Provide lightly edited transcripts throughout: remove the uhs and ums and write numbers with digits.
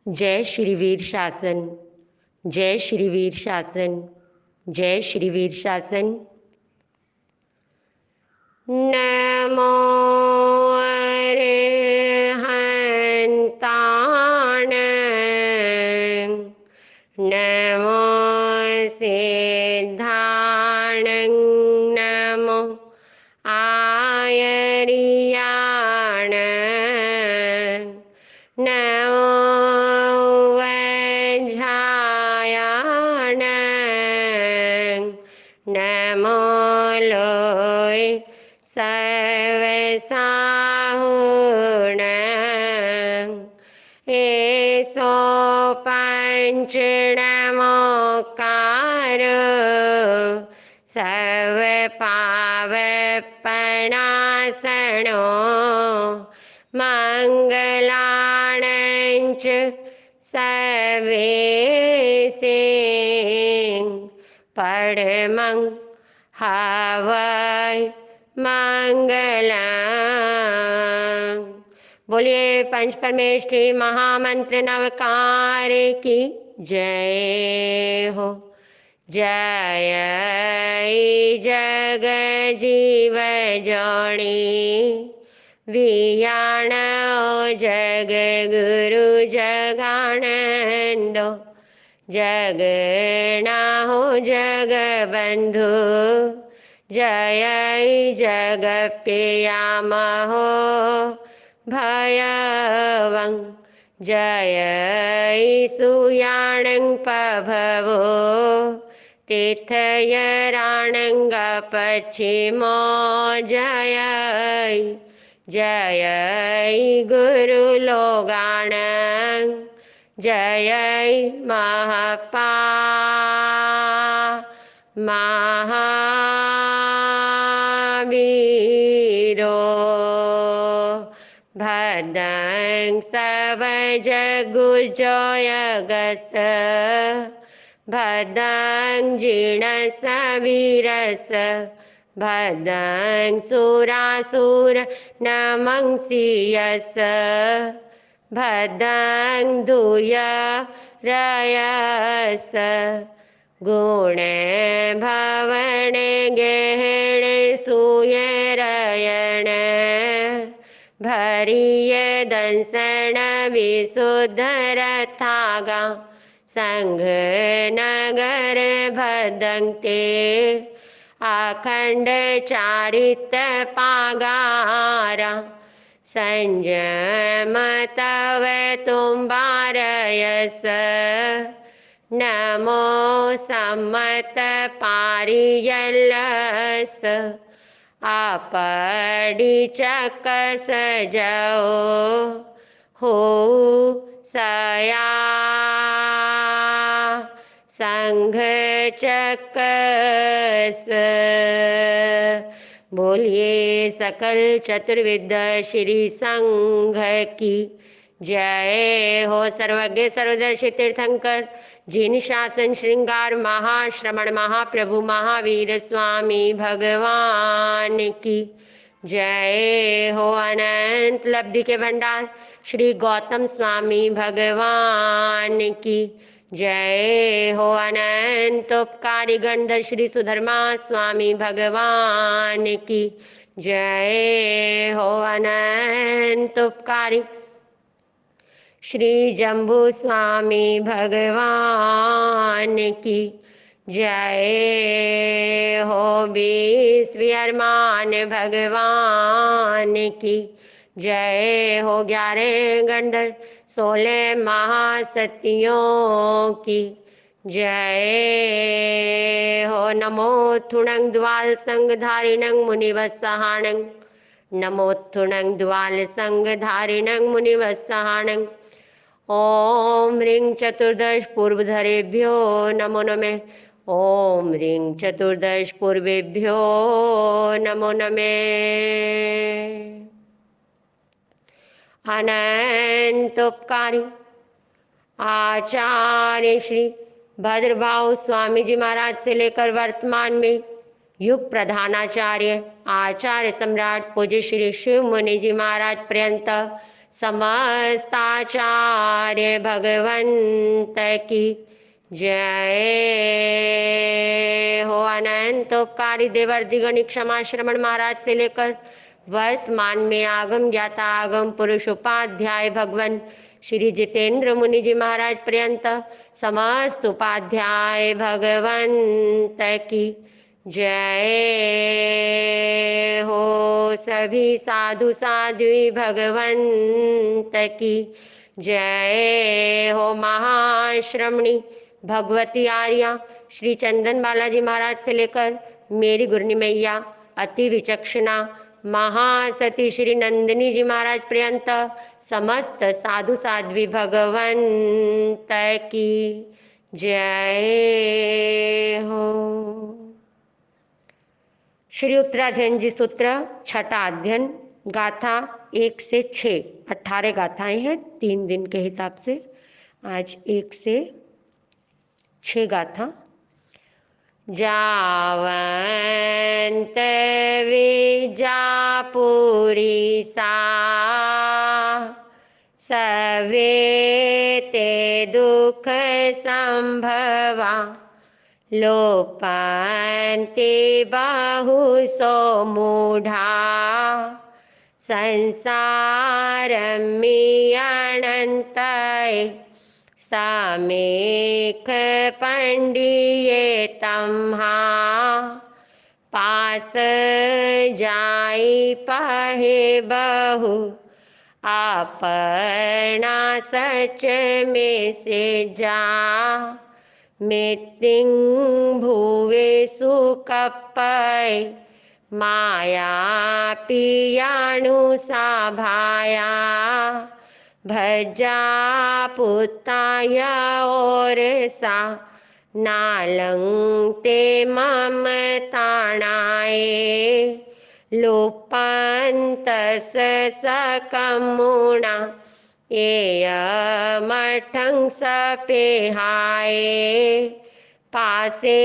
जय श्री वीर शासन, जय श्री वीर शासन, जय श्री वीर शासन। नमो अरहन्ताण, नमो सिद्धाण, नमो आयर्याण, नमो वज्रायाण, नमो लोय सर्वसाहुण, एसो पंच नमोकार, सर्व पावपणासनो, मंगलाणंच सर्वेसे, परमं हवै मंगलम्। बोलिए पंच परमेष्ठी महामंत्र नवकार की जय हो। जय जग जीव जोणी, वियाण जग गुरु जगानंदो, जगना हो जग बंधु, जय जग पियामहो भयवं, जय सुयाणं पभवो, तीर्थयराणंग पश्चिमो, जय जय गुरु लोगाण, जय महापा महावीरो, भद्रं सब जगुजोयगस, भद्रं जीर्णस वीरस, भद्रं सुरासुर नमंसीयस, भद्रं दूयरयस, गुण भवन गहन सुयरयण, भरिय दंसन विशुद्धरथागा, संघ नगर भदंते, अखंड चारित पागारा, संजम तव तुम्बारयस, नमो सम्मत पारियलस, आपड़ी चक सजाओ हो सया, संघ चकस। बोलिए सकल चतुर्विद्या श्री संघ की जय हो। सर्वज्ञ सर्वदर्शी तीर्थंकर जिन शासन श्रृंगार महाश्रमण महाप्रभु महावीर स्वामी भगवान की जय हो। अनंत लब्धि के भंडार श्री गौतम स्वामी भगवान की जय हो। अनंत उपकारी गणधर श्री सुधर्मा स्वामी भगवान की जय हो। अनंत उपकारी श्री जम्बू स्वामी भगवान की जय हो। 20 विहरमान भगवान की जय हो। 11 गंधर 16 महासतियों की जय हो। नमो थुणंग द्वाल संगधारिणंग मुनिवत्सहाणंग, नमो थुणंग द्वाल संगधारिणंग मुनिवत्सहाणंग, ओम ह्रीं चतुर्दश पूर्वधरेभ्यो नमो नमः, ओम ह्रीं चतुर्दश पूर्वेभ्यो नमो नमः। अनंत उपकारी आचार्य श्री भद्रभाव स्वामी जी महाराज से लेकर वर्तमान में युग प्रधानाचार्य आचार्य सम्राट पूज्य श्री शिव मुनि जी महाराज पर्यंत समस्ताचार्य भगवंत की जय हो। अनंत उपकारी देवर्षि गणित क्षमा श्रमण महाराज से लेकर वर्तमान में आगम ज्ञाता आगम पुरुष उपाध्याय भगवान श्री जितेंद्र मुनि जी महाराज पर्यंत समस्त उपाध्याय भगवंत की जय हो। सभी साधु साध्वी भगवंत की जय हो। महाश्रमणी भगवती आर्या श्री चंदन बालाजी महाराज से लेकर मेरी गुरनी मैया अति विचक्षणा महासती श्री नंदिनी जी महाराज पर्यंत समस्त साधु साध्वी भगवंत की जय हो। श्री उत्तराध्ययन जी सूत्र छठा अध्ययन गाथा 1 से 6 18 गाथाएं हैं 3 दिन के हिसाब से। आज 1 से 6 गाथा। जावंत विजापुरी सा सवेते दुख संभवा लोपन्ते बहु सो मूढ़ा संसारमि अनंतय समेख पंडिये तम्हा पास जाई पहे बहु अपना सच में से जा मृत्युं भुवे सुकपय माया पियाणु साभाया भजा पुताया और सा नालंग ते ममताणाए लोपंतस सकमुणा एय मठं सपेहाए पासे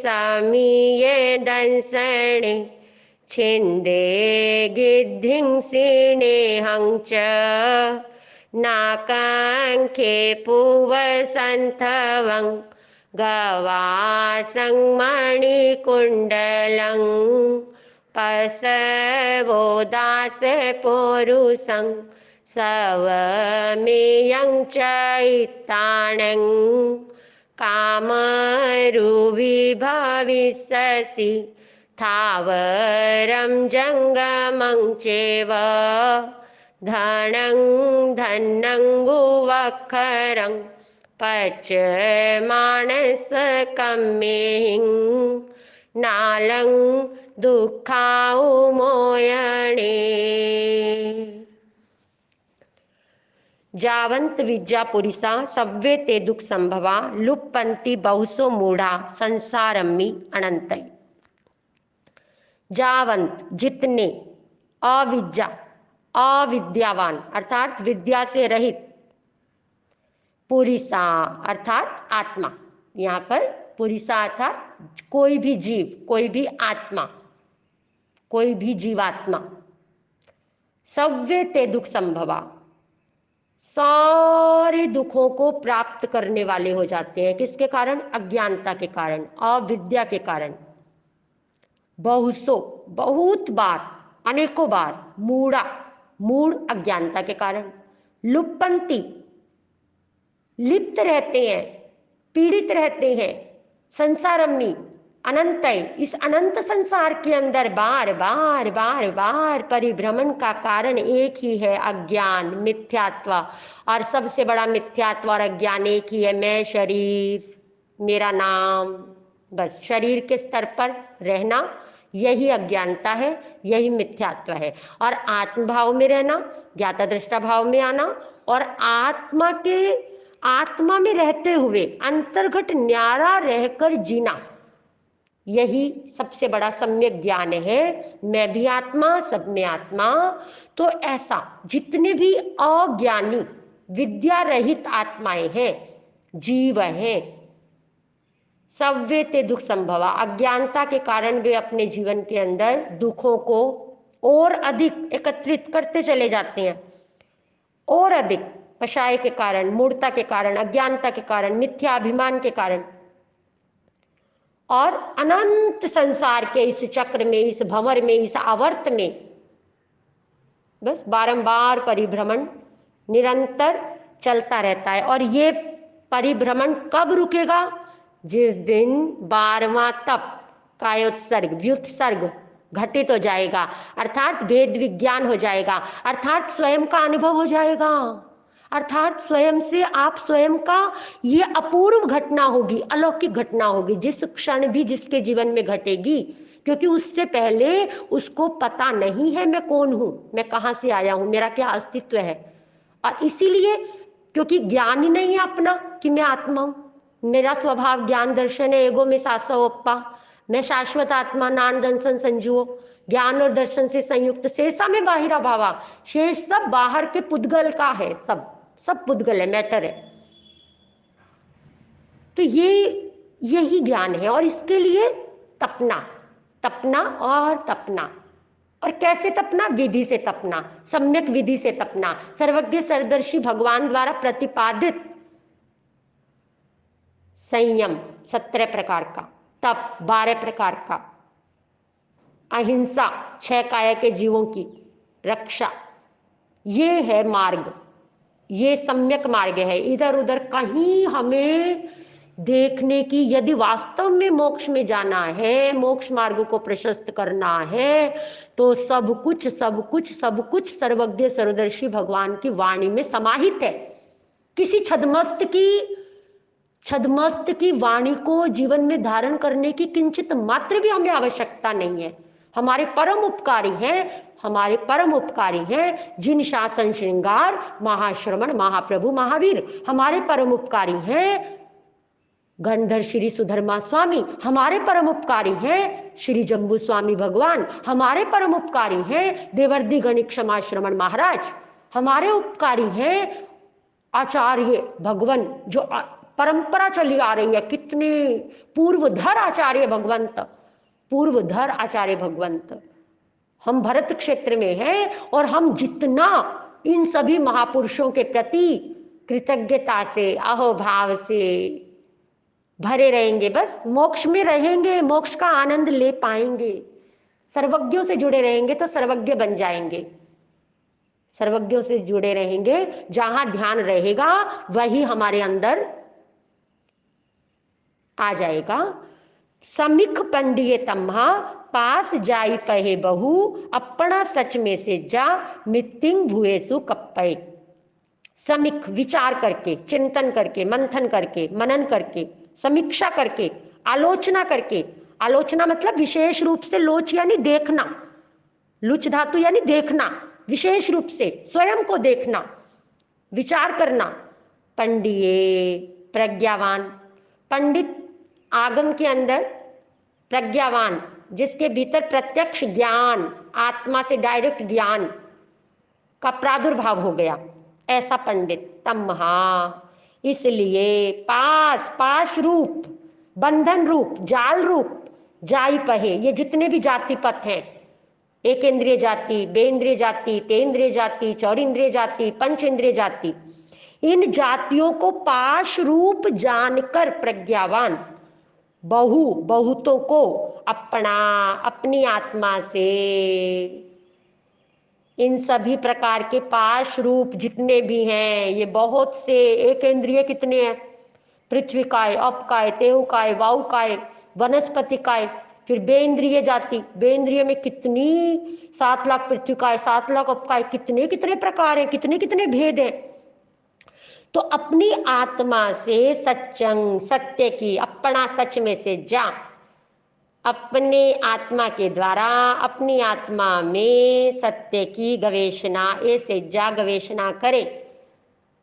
समीये दंसणे छिंदे गिद्धिं सिणे हंच नाकांखे पुवसंथवं गवासं मणिकुंडलं पसवोदास पुरुषं सवमेयं चैताणं कामरुविभविष्यसि थावरं जङ्गमं चैव धनं धनं गुवखरं पचमानसकम्मेहिं नालं दुःखाउमोयणे। जावंत विद्या पुरिसा सव्वे ते दुख संभवा लुप्पन्ति बहुसो मूढ़ा संसारम्मि अनंतय। जावंत जितने अविद्या अविद्यावान अर्थात विद्या से रहित पुरिसा अर्थात आत्मा, यहाँ पर पुरिसा अर्थात कोई भी जीव कोई भी आत्मा कोई भी जीवात्मा सव्वे ते दुख संभवा सारे दुखों को प्राप्त करने वाले हो जाते हैं। किसके कारण? अज्ञानता के कारण अविद्या के कारण। बहुसो बहुत बार अनेकों बार मूढ़ा मूढ़ अज्ञानता के कारण लुप्पन्ति लिप्त रहते हैं पीड़ित रहते हैं संसारम्मि अनंतय इस अनंत संसार के अंदर बार बार बार बार परिभ्रमण का कारण एक ही है अज्ञान मिथ्यात्व। और सबसे बड़ा मिथ्यात्व और अज्ञान एक ही है, मैं शरीर मेरा नाम। बस शरीर के स्तर पर रहना यही अज्ञानता है, यही मिथ्यात्व है। और आत्मभाव में रहना, ज्ञाता दृष्टा भाव में आना और आत्मा में रहते हुए अंतर्गत न्यारा रहकर जीना, यही सबसे बड़ा सम्यक ज्ञान है। मैं भी आत्मा सब में आत्मा। तो ऐसा जितने भी अज्ञानी विद्या रहित आत्माएं हैं जीव हैं सव्वे ते दुख संभवा अज्ञानता के कारण वे अपने जीवन के अंदर दुखों को और अधिक एकत्रित करते चले जाते हैं। और अधिक पशाय के कारण, मूढ़ता के कारण, अज्ञानता के कारण, मिथ्याभिमान के कारण, और अनंत संसार के इस चक्र में, इस भंवर में, इस आवर्त में बस बारंबार परिभ्रमण निरंतर चलता रहता है। और ये परिभ्रमण कब रुकेगा? जिस दिन 12वां तप कायोत्सर्ग व्युत्सर्ग घटित हो जाएगा, अर्थात भेद विज्ञान हो जाएगा, अर्थात स्वयं का अनुभव हो जाएगा, अर्थात स्वयं से आप स्वयं का, ये अपूर्व घटना होगी, अलौकिक घटना होगी, जिस क्षण भी जिसके जीवन में घटेगी, क्योंकि उससे पहले उसको पता नहीं है मैं कौन हूं, मैं कहां से आया हूं, मेरा क्या अस्तित्व है। और इसीलिए क्योंकि ज्ञान ही नहीं है अपना कि मैं आत्मा हूं, मेरा स्वभाव ज्ञान दर्शन है, एगो में सासा ओप्पा, मैं शाश्वत आत्मा नान दंसन संजुओ, ज्ञान और दर्शन से संयुक्त शेषा में बाहिरा भावा, शेष सब बाहर के पुद्गल का है, सब सब पुद्गल है, मैटर है। तो ये यही ज्ञान है। और इसके लिए तपना, तपना और तपना। और कैसे तपना? विधि से तपना, सम्यक विधि से तपना, सर्वज्ञ सर्वदर्शी भगवान द्वारा प्रतिपादित संयम 17 प्रकार का, तप 12 प्रकार का, अहिंसा 6 काया के जीवों की रक्षा, ये है मार्ग, ये सम्यक मार्ग है। इधर उधर कहीं हमें देखने की, यदि वास्तव में मोक्ष में जाना है, मोक्ष मार्ग को प्रशस्त करना है, तो सब कुछ सब कुछ सब कुछ सर्वज्ञ सर्वदर्शी भगवान की वाणी में समाहित है। किसी छद्मस्त की वाणी को जीवन में धारण करने की किंचित मात्र भी हमें आवश्यकता नहीं है। हमारे परम उपकारी हैं, हमारे परम उपकारी हैं जिन शासन श्रृंगार महाश्रमण महाप्रभु महावीर, हमारे परम उपकारी हैं गणधर श्री सुधर्मा स्वामी, हमारे परम उपकारी हैं श्री जम्बू स्वामी भगवान, हमारे परम उपकारी हैं देवर्दी गणिक क्षमा श्रमण महाराज, हमारे उपकारी हैं आचार्य भगवान, जो परंपरा चली आ रही है, कितने पूर्वधर आचार्य भगवंत, पूर्वधर आचार्य भगवंत। हम भरत क्षेत्र में हैं और हम जितना इन सभी महापुरुषों के प्रति कृतज्ञता से, अहोभाव से भरे रहेंगे, बस मोक्ष में रहेंगे, मोक्ष का आनंद ले पाएंगे। सर्वज्ञों से जुड़े रहेंगे तो सर्वज्ञ बन जाएंगे, सर्वज्ञों से जुड़े रहेंगे, जहां ध्यान रहेगा वही हमारे अंदर आ जाएगा। समिख पंडिये तम्हा पास जाई पहे बहु, अपना सच में से जा मितिंग भुएसु कप्पे। समिख विचार करके, चिंतन करके, मंथन करके, मनन करके, समीक्षा करके, आलोचना करके, आलोचना मतलब विशेष रूप से लोच यानी देखना, लुच धातु यानी देखना, विशेष रूप से स्वयं को देखना, विचार करना। पंडिये प्रज्ञावान, पंडित आगम के अंदर, प्रज्ञावान जिसके भीतर प्रत्यक्ष ज्ञान, आत्मा से डायरेक्ट ज्ञान का प्रादुर्भाव हो गया, ऐसा पंडित। तमहा इसलिए पास, पाश रूप, बंधन रूप, जाल रूप, जाई पहे, ये जितने भी जाति पथ हैं, एक इंद्रिय जाति, बेंद्रिय जाति, तेंद्रिय जाति, चौरिंद्रिय जाति, पंच इंद्रिय जाति, इन जातियों को पाश रूप जानकर प्रज्ञावान बहुतों को अपना, अपनी आत्मा से, इन सभी प्रकार के पाश रूप जितने भी हैं, ये बहुत से, एक इंद्रिय कितने हैं? पृथ्वी काय, अप काय, तेहु काय, वायु काय, वनस्पति काय, फिर बेइंद्रिय जाति, बेइंद्रिय में कितनी 7 लाख पृथ्वी काय, 7 लाख अप काय, कितने कितने प्रकार हैं, कितने कितने भेद हैं। तो अपनी आत्मा से सच्चंग, सत्य की, अपना सच में से जा, अपने आत्मा के द्वारा अपनी आत्मा में सत्य की गवेषणा, ऐसे जा गवेषणा करे,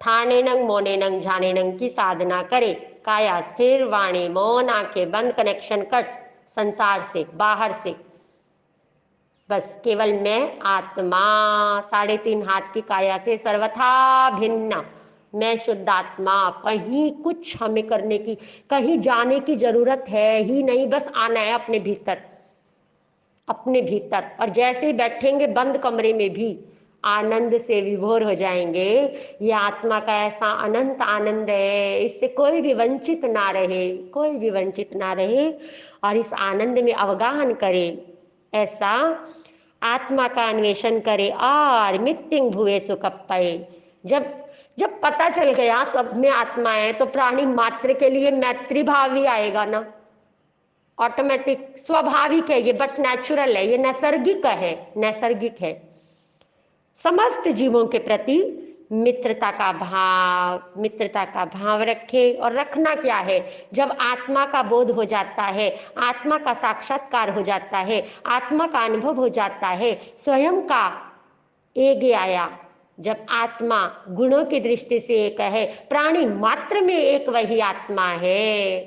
ठाणे नंग मोने नंग जाने नंग की साधना करे, काया स्थिर, वाणी मौन, आंखें बंद, कनेक्शन कट संसार से, बाहर से, बस केवल मैं आत्मा 3.5 हाथ की काया से सर्वथा भिन्न, मैं शुद्ध आत्मा, कहीं कुछ हमें करने की, कहीं जाने की जरूरत है ही नहीं, बस आना है अपने भीतर, अपने भीतर। और जैसे ही बैठेंगे बंद कमरे में भी आनंद से विभोर हो जाएंगे। ये आत्मा का ऐसा अनंत आनंद है, इससे कोई भी वंचित ना रहे, कोई भी वंचित ना रहे और इस आनंद में अवगाहन करे। ऐसा आत्मा का अन्वेषण करे और मित्यंग भुवे सुखप्पये। जब जब पता चल गया सब में आत्मा है तो प्राणी मात्र के लिए मैत्री भाव भी आएगा ना, ऑटोमेटिक, स्वाभाविक है ये, बट नेचुरल है, ये नैसर्गिक है, नैसर्गिक है। समस्त जीवों के प्रति मित्रता का भाव, मित्रता का भाव रखे। और रखना क्या है, जब आत्मा का बोध हो जाता है, आत्मा का साक्षात्कार हो जाता है, आत्मा का अनुभव हो जाता है, स्वयं का एगे आया, जब आत्मा गुणों की दृष्टि से एक है, प्राणी मात्र में एक वही आत्मा है,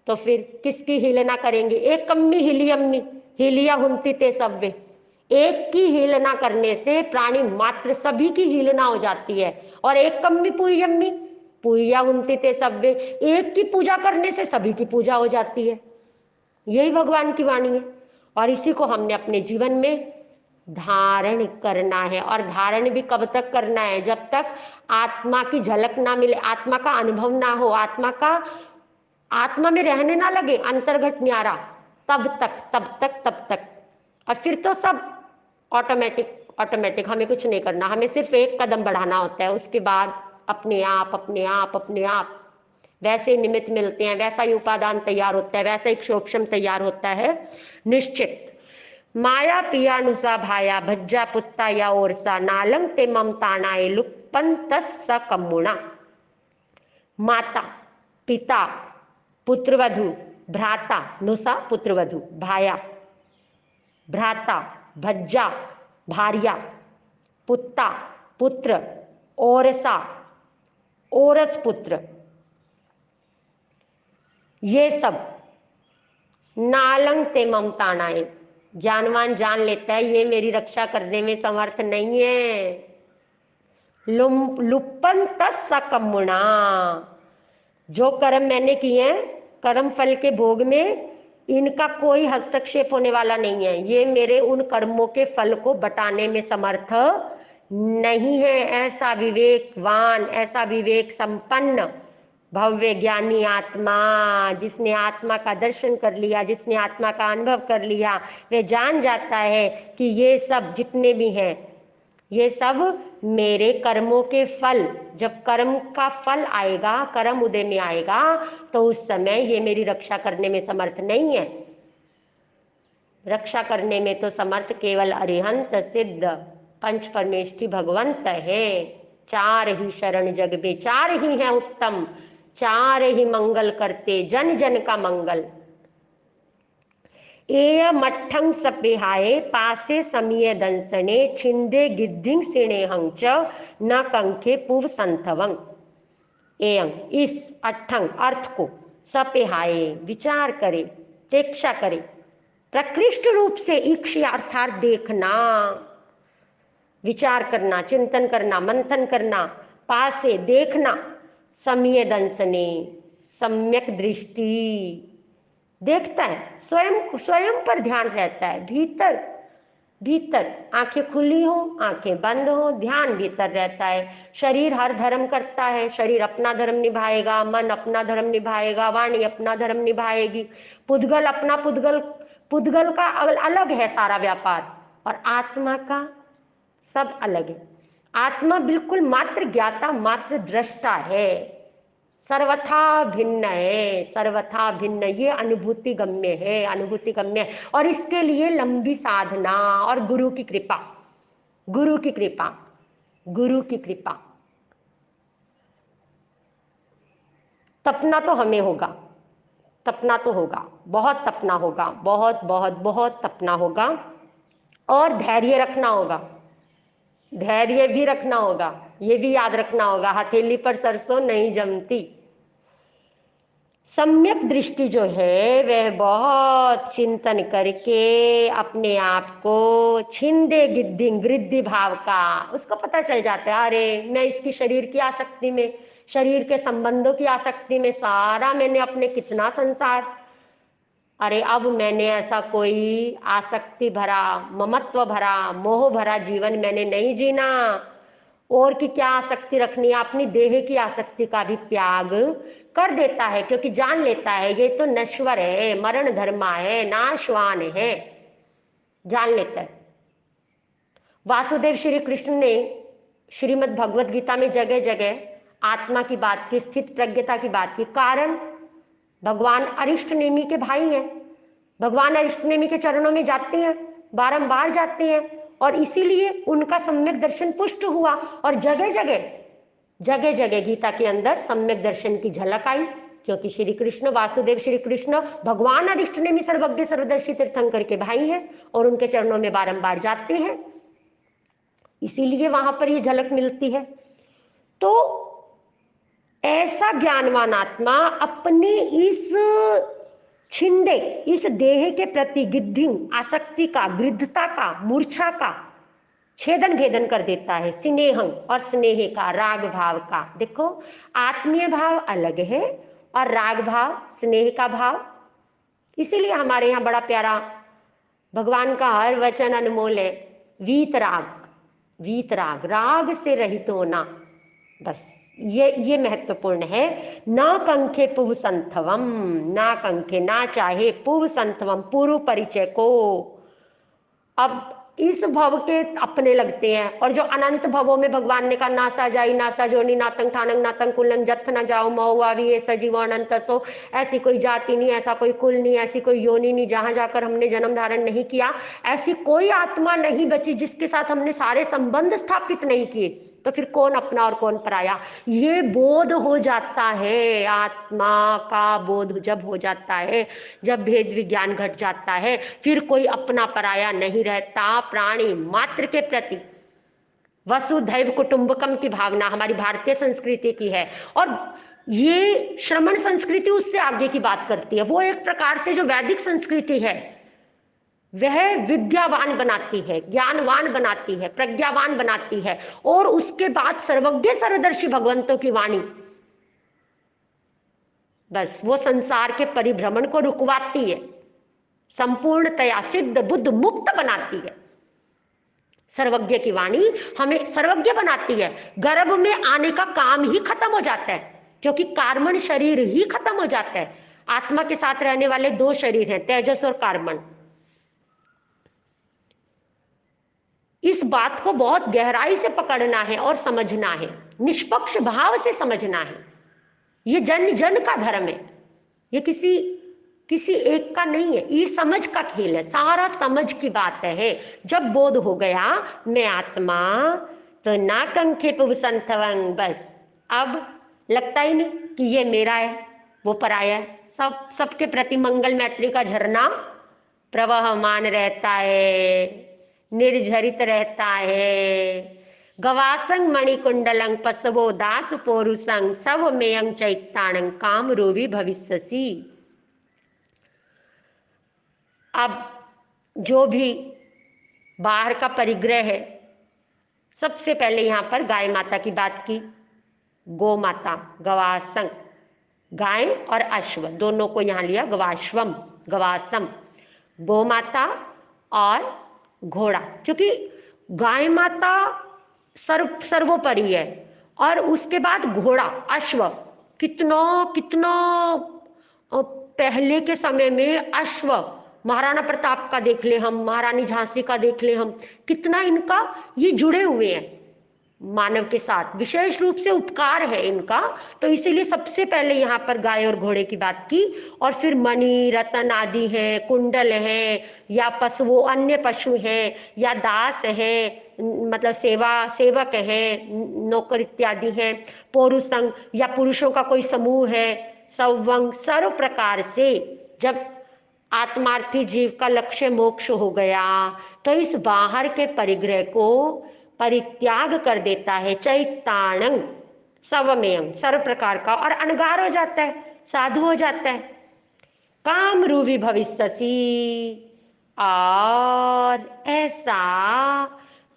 तो फिर किसकी हिलना करेंगे। एक कम्मी हिली अम्मी, हिलिया हुंती ते सव्वे। एक की हीलना करने से प्राणी मात्र सभी की हीलना हो जाती है। और एक कम्मी पुयम्मी, पुया हुंती ते सव्वे, एक की पूजा करने से सभी की पूजा हो जाती है। यही भगवान की वाणी है और इसी को हमने अपने जीवन में धारण करना है। और धारण भी कब तक करना है, जब तक आत्मा की झलक ना मिले, आत्मा का अनुभव ना हो, आत्मा का, आत्मा में रहने ना लगे अंतर्गत न्यारा, तब तक, तब तक, तब तक। और फिर तो सब ऑटोमेटिक, ऑटोमेटिक, हमें कुछ नहीं करना, हमें सिर्फ एक कदम बढ़ाना होता है, उसके बाद अपने आप, अपने आप, अपने आप वैसे निमित्त मिलते हैं, वैसा ही उपादान तैयार होता है, वैसा ही क्षोभम तैयार होता है निश्चित। माया पियानुसा भाया भज्जा पुत्ता या ओरसा नालंग ते ममतानाए लुप्पन तस्स कम्मुणा। माता, पिता, पुत्रवधु, भ्राता, नुसा पुत्रवधु, भाया भ्राता, भज्जा भार्या, पुत्ता पुत्र, ओरसा ओरस पुत्र, ये सब नालंग ते ममतानाए, ज्ञानवान जान लेता है ये मेरी रक्षा करने में समर्थ नहीं है। लुप्पन तस्स कम्मुणा, जो कर्म मैंने किए हैं, कर्म फल के भोग में इनका कोई हस्तक्षेप होने वाला नहीं है, ये मेरे उन कर्मों के फल को बटाने में समर्थ नहीं है। ऐसा विवेकवान, ऐसा विवेक संपन्न भव्य ज्ञानी आत्मा, जिसने आत्मा का दर्शन कर लिया, जिसने आत्मा का अनुभव कर लिया, वे जान जाता है कि ये सब जितने भी हैं, ये सब मेरे कर्मों के फल, जब कर्म का फल आएगा, कर्म उदय में आएगा, तो उस समय ये मेरी रक्षा करने में समर्थ नहीं है। रक्षा करने में तो समर्थ केवल अरिहंत सिद्ध पंच परमेष्ठी भगवंत है। चार ही शरण जग में, चार ही हैं उत्तम, चार ही मंगल करते जन जन का मंगल। एय मठ्ठं सपेहाये पासे समीय दंसने छिंदे गिद्धिंग सिणेहं च न कंखे पूव संथवं। एयं, इस, अट्ठं, अर्थ को, सपेहाये, विचार करे, प्रेक्षा करे, प्रकृष्ट रूप से ईक्ष्य अर्थात देखना, विचार करना, चिंतन करना, मंथन करना, पासे देखना, समीय दंसने, सम्यक दृष्टि, देखता है, स्वयं स्वयं पर ध्यान रहता है, भीतर भीतर, आंखें खुली हो, आंखें बंद हो, ध्यान भीतर रहता है। शरीर हर धर्म करता है, शरीर अपना धर्म निभाएगा, मन अपना धर्म निभाएगा, वाणी अपना धर्म निभाएगी, पुद्गल अपना, पुद्गल पुद्गल का अलग है सारा व्यापार, और आत्मा का सब अलग है। आत्मा बिल्कुल मात्र ज्ञाता, मात्र दृष्टा है, सर्वथा भिन्न है, सर्वथा भिन्न, ये अनुभूति गम्य है, अनुभूति गम्य है। और इसके लिए लंबी साधना और गुरु की कृपा, गुरु की कृपा, गुरु की कृपा। तपना तो हमें होगा, तपना तो होगा, बहुत तपना होगा, बहुत बहुत बहुत तपना होगा, और धैर्य रखना होगा, धैर्य भी रखना होगा, ये भी याद रखना होगा, हथेली पर सरसों नहीं जमती। सम्यक दृष्टि जो है वह बहुत चिंतन करके अपने आप को छिंदे गिद्धि, गृद्धि भाव का, उसको पता चल जाता है, अरे मैं इसकी शरीर की आसक्ति में, शरीर के संबंधों की आसक्ति में, सारा मैंने अपने कितना संसार अरे अब मैंने ऐसा कोई आसक्ति भरा, ममत्व भरा, मोह भरा जीवन मैंने नहीं जीना। और की क्या आसक्ति रखनी है, अपनी देह की आसक्ति का भी त्याग कर देता है, क्योंकि जान लेता है ये तो नश्वर है, मरण धर्मा है, नाशवान है, जान लेता है। वासुदेव श्री कृष्ण ने श्रीमद् भगवत गीता में जगह जगह आत्मा की बात की, स्थित प्रज्ञता की बात की। कारण भगवान अरिष्ट नेमि के भाई हैं, भगवान अरिष्ट नेमि के चरणों में जाते हैं, बारंबार जाते हैं, और इसीलिए उनका सम्यक दर्शन पुष्ट हुआ। और जगह जगह जगह जगह गीता के अंदर सम्यक दर्शन की झलक आई, क्योंकि श्री कृष्ण, वासुदेव श्री कृष्ण भगवान अरिष्ट नेमि सर्वज्ञ सर्वदर्शी तीर्थंकर के भाई हैं और उनके चरणों में बारंबार जाते हैं, इसीलिए वहां पर ये झलक मिलती है। तो ऐसा ज्ञानवान आत्मा अपनी इस छिंदे, इस देह के प्रति गिद्धि आसक्ति का, गृद्धता का, मूर्छा का छेदन भेदन कर देता है, स्नेहं और स्नेह का, राग भाव का। देखो आत्मीय भाव अलग है और राग भाव, स्नेह का भाव। इसीलिए हमारे यहाँ बड़ा प्यारा भगवान का हर वचन अनमोल है, वीतराग, वीतराग, राग से रहित होना, बस ये महत्वपूर्ण है। ना कंखे पुव संथवम, ना कंखे, ना चाहे, पुव संथवम, पूर्व परिचय को। अब इस भव के अपने लगते हैं, और जो अनंत भवों में भगवान ने कहा नासा जाई, नासा जोनी, नातंग ठानंग, नातंग कुलंग, जथ न जाओ महुआवी, ये सजीव अनंत सो। ऐसी कोई जाति नहीं, ऐसा कोई कुल नहीं, ऐसी कोई योनि नहीं जहां जाकर हमने जन्म धारण नहीं किया। ऐसी कोई आत्मा नहीं बची जिसके साथ हमने सारे संबंध स्थापित नहीं किए। तो फिर कौन अपना और कौन पराया, ये बोध हो जाता है। आत्मा का बोध जब हो जाता है, जब भेद विज्ञान घट जाता है, फिर कोई अपना पराया नहीं रहता। प्राणी मात्र के प्रति वसुधैव कुटुंबकम की भावना हमारी भारतीय संस्कृति की है, और ये श्रमण संस्कृति उससे आगे की बात करती है। वो एक प्रकार से जो वैदिक संस्कृति है वह विद्यावान बनाती है, ज्ञानवान बनाती है, प्रज्ञावान बनाती है, और उसके बाद सर्वज्ञ सर्वदर्शी भगवंतों की वाणी बस वो संसार के परिभ्रमण को रुकवाती है, संपूर्णतया सिद्ध बुद्ध मुक्त बनाती है। सर्वज्ञ की वाणी हमें सर्वज्ञ बनाती है। गर्भ में आने का काम ही खत्म हो जाता है, क्योंकि कार्बन शरीर ही खत्म हो जाता है। आत्मा के साथ रहने वाले दो शरीर हैं, तेजस और कार्बन। इस बात को बहुत गहराई से पकड़ना है और समझना है, निष्पक्ष भाव से समझना है। ये जन जन का धर्म है, ये किसी एक का नहीं है, ये समझ का खेल है, सारा समझ की बात है। जब बोध हो गया मैं आत्मा, तो ना कंखे पुव संथवंग, बस अब लगता ही नहीं कि ये मेरा है, वो पराया है। सबके प्रति मंगल मैत्री का झरना प्रवहमान रहता है, निर्झरित रहता है। गवासंग मणिकुंडलं पसवो दास पोरुसंग, सव मेयंग चैताणं काम रोवी भविष्यसि। अब जो भी बाहर का परिग्रह है, सबसे पहले यहां पर गाय माता की बात की। गो माता, गवासंग, गाय और अश्व दोनों को यहां लिया, गवाश्वम, गवासम, गो माता और घोड़ा, क्योंकि गाय माता सर्वोपरि है, और उसके बाद घोड़ा, अश्व। कितना कितना पहले के समय में अश्व, महाराणा प्रताप का देख ले हम, महारानी झांसी का देख ले हम, कितना इनका ये जुड़े हुए हैं मानव के साथ, विशेष रूप से उपकार है इनका। तो इसीलिए सबसे पहले यहाँ पर गाय और घोड़े की बात की, और फिर मणि रतन आदि हैं, कुंडल हैं, या पशु, अन्य पशु हैं, या दास हैं, मतलब सेवक हैं, नौकर इत्यादि हैं, पौरुषंग या पुरुषों का कोई समूह है, सवंग, सर्व प्रकार से जब आत्मार्थी जीव का लक्ष्य मोक्ष हो गया, तो इस बाहर के परिग्रह को परित्याग कर देता है। चैताणं सवमेयं, सर्व प्रकार का, और अनगार हो जाता है, साधु हो जाता है। काम रूपी भविष्यसि, और ऐसा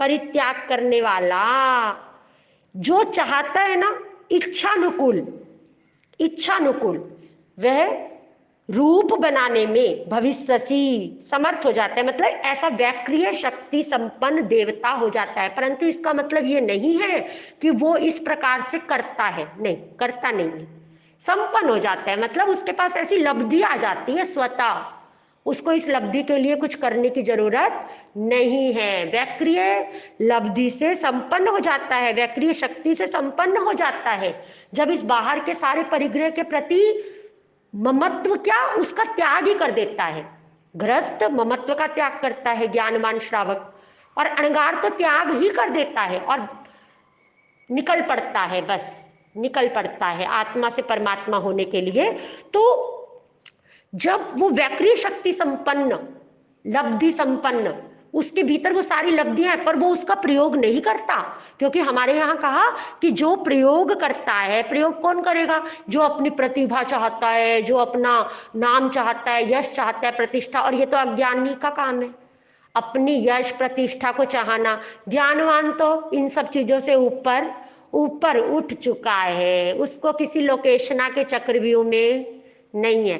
परित्याग करने वाला जो चाहता है ना इच्छानुकूल, इच्छानुकूल, वह रूप बनाने में भविष्यसी समर्थ हो जाता है, मतलब ऐसा व्याक्रिय शक्ति संपन्न देवता हो जाता है। परंतु इसका मतलब ये नहीं है कि वो इस प्रकार से करता है, नहीं, करता नहीं है, संपन्न हो जाता है, मतलब उसके पास ऐसी लब्धि आ जाती है स्वतः, उसको इस लब्धि के लिए कुछ करने की जरूरत नहीं है। व्याक्रिय लब्धि से संपन्न हो जाता है, व्याक्रिय शक्ति से संपन्न हो जाता है जब इस बाहर के सारे परिग्रह के प्रति ममत्व क्या उसका त्याग ही कर देता है। गृहस्थ ममत्व का त्याग करता है, ज्ञानवान श्रावक, और अणगार तो त्याग ही कर देता है और निकल पड़ता है, बस निकल पड़ता है आत्मा से परमात्मा होने के लिए। तो जब वो व्याक्रिय शक्ति संपन्न, लब्धि संपन्न, उसके भीतर वो सारी लब्धियां हैं पर वो उसका प्रयोग नहीं करता, क्योंकि हमारे यहाँ कहा कि जो प्रयोग करता है, प्रयोग कौन करेगा? जो अपनी प्रतिभा चाहता है, जो अपना नाम चाहता है, यश चाहता है, प्रतिष्ठा, और ये तो अज्ञानी का काम है, अपनी यश प्रतिष्ठा को चाहना। ज्ञानवान तो इन सब चीजों से ऊपर ऊपर उठ चुका है, उसको किसी लोकेशना के चक्रव्यूह में नहीं है।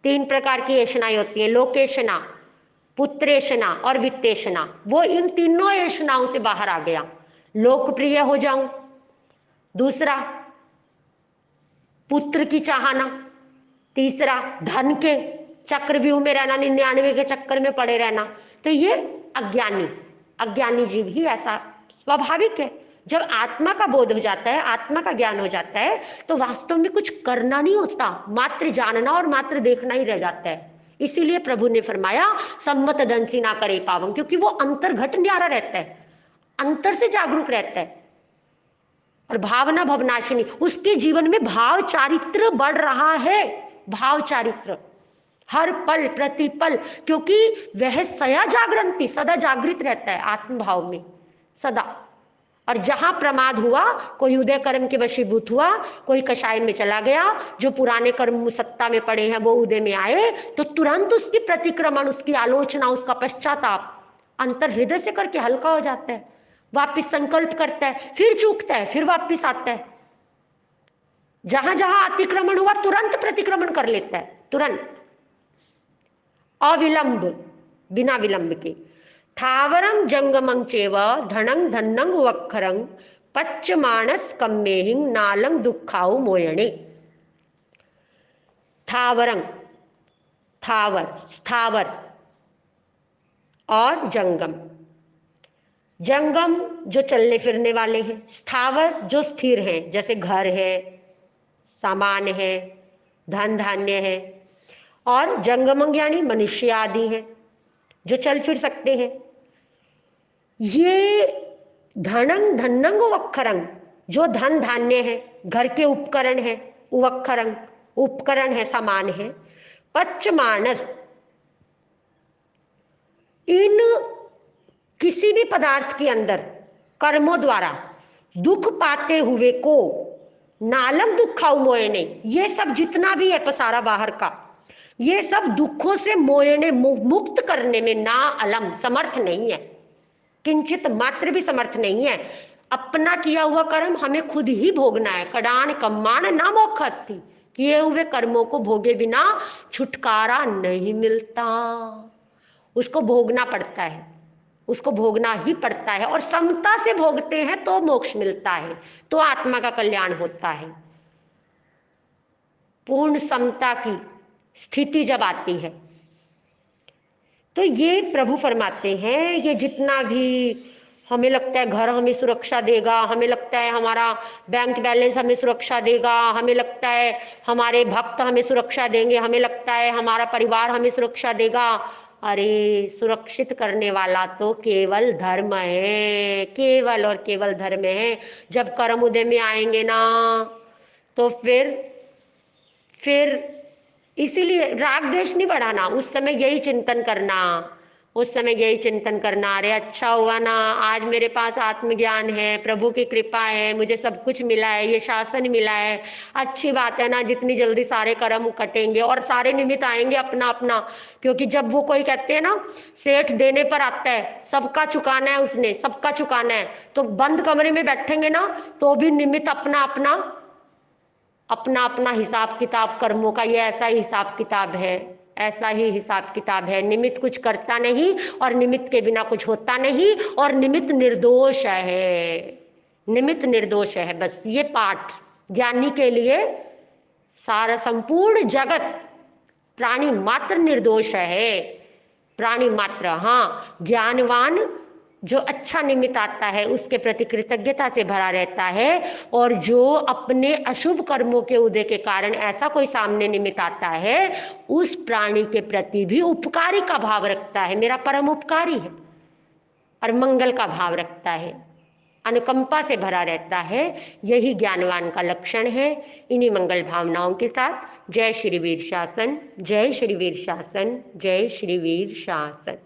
तीन प्रकार की ऐशनाएं होती हैं, लोकेशना, पुत्रेशना और वित्तेशना। वो इन तीनों ऐशनाओं से बाहर आ गया। लोकप्रिय हो जाऊं, दूसरा पुत्र की चाहना, तीसरा धन के चक्रव्यूह में रहना, 99 के चक्कर में पड़े रहना। तो ये अज्ञानी अज्ञानी जीव ही ऐसा स्वाभाविक है। जब आत्मा का बोध हो जाता है, आत्मा का ज्ञान हो जाता है, तो वास्तव में कुछ करना नहीं होता, मात्र जानना और मात्र देखना ही रह जाता है। इसीलिए प्रभु ने फरमाया सम्मत दंसी ना करे पावन, क्योंकि वो अंतर्घट न्यारा रहता है, अंतर से जागरूक रहता है। और भावना भवनाशिनी, उसके जीवन में भाव चारित्र बढ़ रहा है, भाव चारित्र हर पल प्रतिपल, क्योंकि वह सया जागृति, सदा जागृत रहता है आत्मभाव में सदा। और जहां प्रमाद हुआ, कोई उदय कर्म के वशीभूत हुआ, कोई कषाय में चला गया, जो पुराने कर्म सत्ता में पड़े हैं वो उदय में आए, तो तुरंत उसकी प्रतिक्रमण, उसकी आलोचना, उसका पश्चाताप अंतर हृदय से करके हल्का हो जाता है, वापिस संकल्प करता है, फिर चूकता है, फिर वापिस आता है। जहां जहां अतिक्रमण हुआ तुरंत प्रतिक्रमण कर लेता है, तुरंत, अविलंब, बिना विलंब के। थावरं जंगमं चेव धनं धन्नं वक्खरं पच्यमानस कम्मेहिं नालं दुःखाउ मोयणे। थावरं, थावर, स्थावर, और जंगम। जंगम जो चलने फिरने वाले हैं, स्थावर जो स्थिर हैं, जैसे घर है, सामान है, धन धान्य है, और जंगमंग यानी मनुष्य आदि हैं जो चल फिर सकते हैं। ये धनंग धन्नंग वक्खरंग, जो धन धान्य है, घर के उपकरण है, उवक्खरंग उपकरण है, सामान है। पच्यमानस, इन किसी भी पदार्थ के अंदर कर्मों द्वारा दुख पाते हुए को नालम दुखाऊ मोयने, ये सब जितना भी है पसारा बाहर का, ये सब दुखों से मोयने, मुक्त करने में ना अलम, समर्थ नहीं है, किंचित मात्र भी समर्थ नहीं है। अपना किया हुआ कर्म हमें खुद ही भोगना है। कडान कम्मान ना मोक्षति, किए हुए कर्मों को भोगे बिना छुटकारा नहीं मिलता, उसको भोगना पड़ता है, उसको भोगना ही पड़ता है। और समता से भोगते हैं तो मोक्ष मिलता है, तो आत्मा का कल्याण होता है। पूर्ण समता की स्थिति जब आती है, तो ये प्रभु फरमाते हैं, ये जितना भी हमें लगता है घर हमें सुरक्षा देगा, हमें लगता है हमारा बैंक बैलेंस हमें सुरक्षा देगा, हमें लगता है हमारे भक्त हमें सुरक्षा देंगे, हमें लगता है हमारा परिवार हमें सुरक्षा देगा, अरे सुरक्षित करने वाला तो केवल धर्म है, केवल और केवल धर्म है। जब कर्म उदय में आएंगे ना, तो फिर इसीलिए राग द्वेष नहीं बढ़ाना, उस समय यही चिंतन करना, उस समय यही चिंतन करना, अरे अच्छा हुआ ना, आज मेरे पास आत्मज्ञान है, प्रभु की कृपा है, मुझे सब कुछ मिला है, ये शासन मिला है, अच्छी बात है ना, जितनी जल्दी सारे कर्म कटेंगे और सारे निमित्त आएंगे अपना अपना। क्योंकि जब वो कोई कहते हैं ना, सेठ देने पर आता है, सबका चुकाना है, उसने सबका चुकाना है, तो बंद कमरे में बैठेंगे ना तो भी निमित्त अपना अपना अपना अपना हिसाब किताब कर्मों का, ये ऐसा ही हिसाब किताब है, ऐसा ही हिसाब किताब है। निमित्त कुछ करता नहीं और निमित्त के बिना कुछ होता नहीं, और निमित्त निर्दोष है, निमित्त निर्दोष है। बस ये पाठ ज्ञानी के लिए सारा संपूर्ण जगत, प्राणी मात्र निर्दोष है, प्राणी मात्र। हाँ, ज्ञानवान जो अच्छा निमित्त आता है उसके प्रति कृतज्ञता से भरा रहता है, और जो अपने अशुभ कर्मों के उदय के कारण ऐसा कोई सामने निमित्त आता है, उस प्राणी के प्रति भी उपकारी का भाव रखता है, मेरा परम उपकारी है, और मंगल का भाव रखता है, अनुकंपा से भरा रहता है। यही ज्ञानवान का लक्षण है। इन्हीं मंगल भावनाओं के साथ जय श्री वीर शासन, जय श्री वीर शासन, जय श्री वीर शासन।